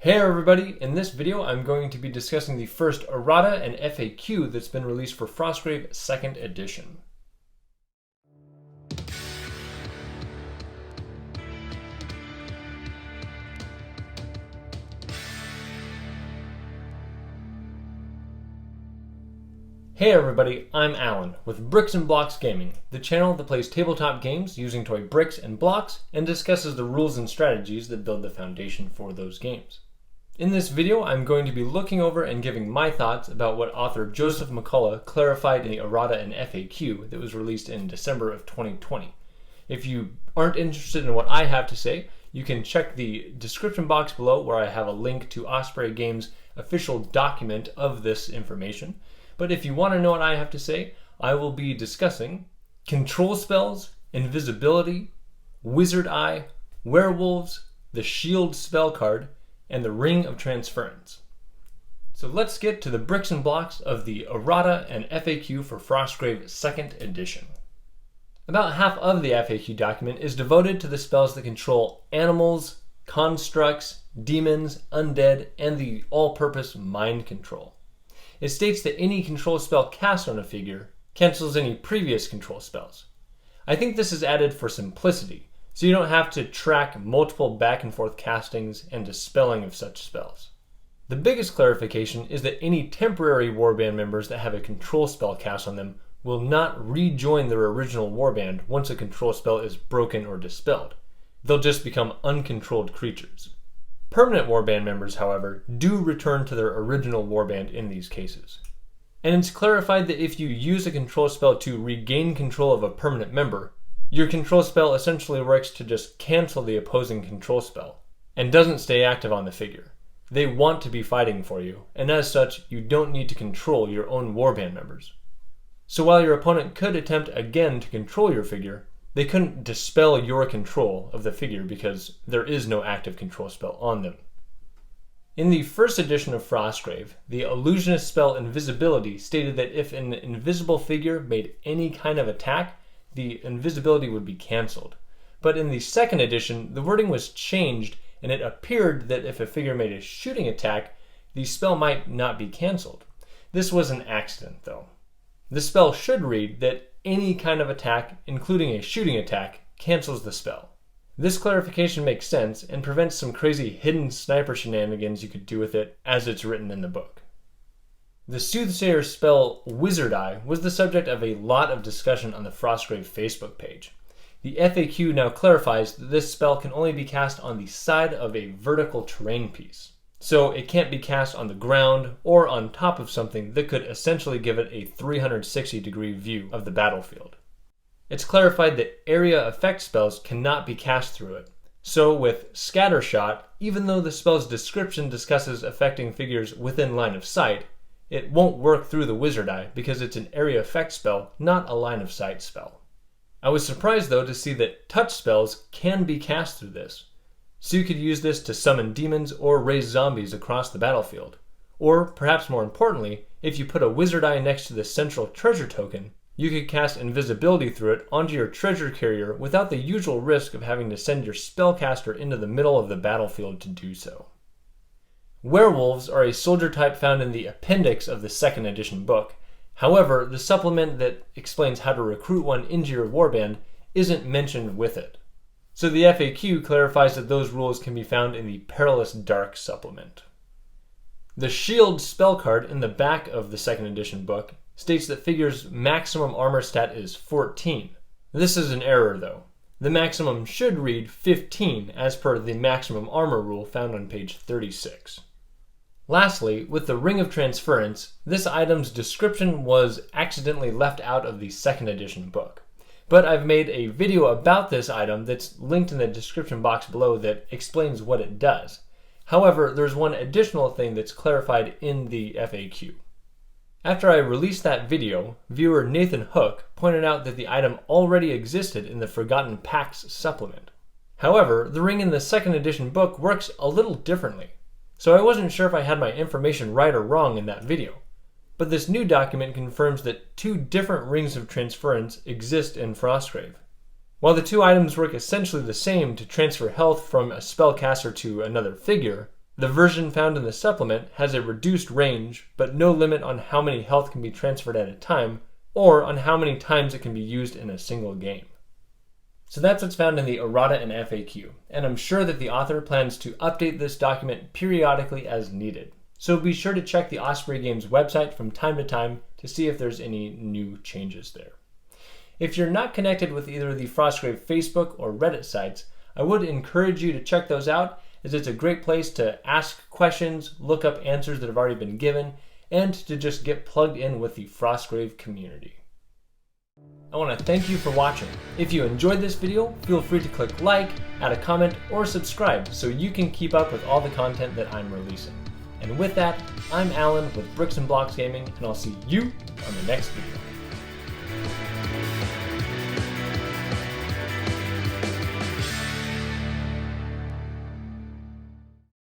Hey everybody, in this video I'm going to be discussing the first errata and FAQ that's been released for Frostgrave 2nd edition. Hey everybody, I'm Alan with Bricks and Blocks Gaming, the channel that plays tabletop games using toy bricks and blocks and discusses the rules and strategies that build the foundation for those games. In this video, I'm going to be looking over and giving my thoughts about what author Joseph McCullough clarified in the errata and FAQ that was released in December of 2020. If you aren't interested in what I have to say, you can check the description box below where I have a link to Osprey Games' official document of this information. But if you want to know what I have to say, I will be discussing control spells, invisibility, wizard eye, werewolves, the shield spell card, and the ring of transference. So let's get to the bricks and blocks of the errata and FAQ for Frostgrave 2nd edition. About half of the FAQ document is devoted to the spells that control animals, constructs, demons, undead, and the all-purpose mind control. It states that any control spell cast on a figure cancels any previous control spells. I think this is added for simplicity, so you don't have to track multiple back and forth castings and dispelling of such spells. The biggest clarification is that any temporary warband members that have a control spell cast on them will not rejoin their original warband once a control spell is broken or dispelled. They'll just become uncontrolled creatures. Permanent warband members, however, do return to their original warband in these cases. And it's clarified that if you use a control spell to regain control of a permanent member, your control spell essentially works to just cancel the opposing control spell, and doesn't stay active on the figure. They want to be fighting for you, and as such, you don't need to control your own warband members. So while your opponent could attempt again to control your figure, they couldn't dispel your control of the figure because there is no active control spell on them. In the first edition of Frostgrave, the illusionist spell Invisibility stated that if an invisible figure made any kind of attack, the invisibility would be cancelled. But in the 2nd edition, the wording was changed and it appeared that if a figure made a shooting attack, the spell might not be cancelled. This was an accident though. The spell should read that any kind of attack, including a shooting attack, cancels the spell. This clarification makes sense and prevents some crazy hidden sniper shenanigans you could do with it as it's written in the book. The soothsayer spell Wizard Eye was the subject of a lot of discussion on the Frostgrave Facebook page. The FAQ now clarifies that this spell can only be cast on the side of a vertical terrain piece. So it can't be cast on the ground or on top of something that could essentially give it a 360-degree view of the battlefield. It's clarified that area effect spells cannot be cast through it. So with Scattershot, even though the spell's description discusses affecting figures within line of sight, it won't work through the Wizard Eye because it's an area effect spell, not a line of sight spell. I was surprised though to see that touch spells can be cast through this. So you could use this to summon demons or raise zombies across the battlefield. Or, perhaps more importantly, if you put a Wizard Eye next to the central treasure token, you could cast invisibility through it onto your treasure carrier without the usual risk of having to send your spellcaster into the middle of the battlefield to do so. Werewolves are a soldier type found in the appendix of the 2nd edition book. However, the supplement that explains how to recruit one into your warband isn't mentioned with it. So the FAQ clarifies that those rules can be found in the Perilous Dark supplement. The shield spell card in the back of the 2nd edition book states that figures' maximum armor stat is 14. This is an error though. The maximum should read 15 as per the maximum armor rule found on page 36. Lastly, with the Ring of Transference, this item's description was accidentally left out of the 2nd edition book. But I've made a video about this item that's linked in the description box below that explains what it does. However, there's one additional thing that's clarified in the FAQ. After I released that video, viewer Nathan Hook pointed out that the item already existed in the Forgotten Pacts supplement. However, the ring in the 2nd edition book works a little differently. So I wasn't sure if I had my information right or wrong in that video. But this new document confirms that 2 different rings of transference exist in Frostgrave. While the 2 items work essentially the same to transfer health from a spellcaster to another figure, The version found in the supplement has a reduced range, but no limit on how many health can be transferred at a time, or on how many times it can be used in a single game. So that's what's found in the Errata and FAQ, and I'm sure that the author plans to update this document periodically as needed. So be sure to check the Osprey Games website from time to time to see if there's any new changes there. If you're not connected with either the Frostgrave Facebook or Reddit sites, I would encourage you to check those out, as it's a great place to ask questions, look up answers that have already been given, and to just get plugged in with the Frostgrave community. I want to thank you for watching. If you enjoyed this video, feel free to click like, add a comment, or subscribe so you can keep up with all the content that I'm releasing. And with that, I'm Alan with Bricks and Blocks Gaming, and I'll see you on the next video.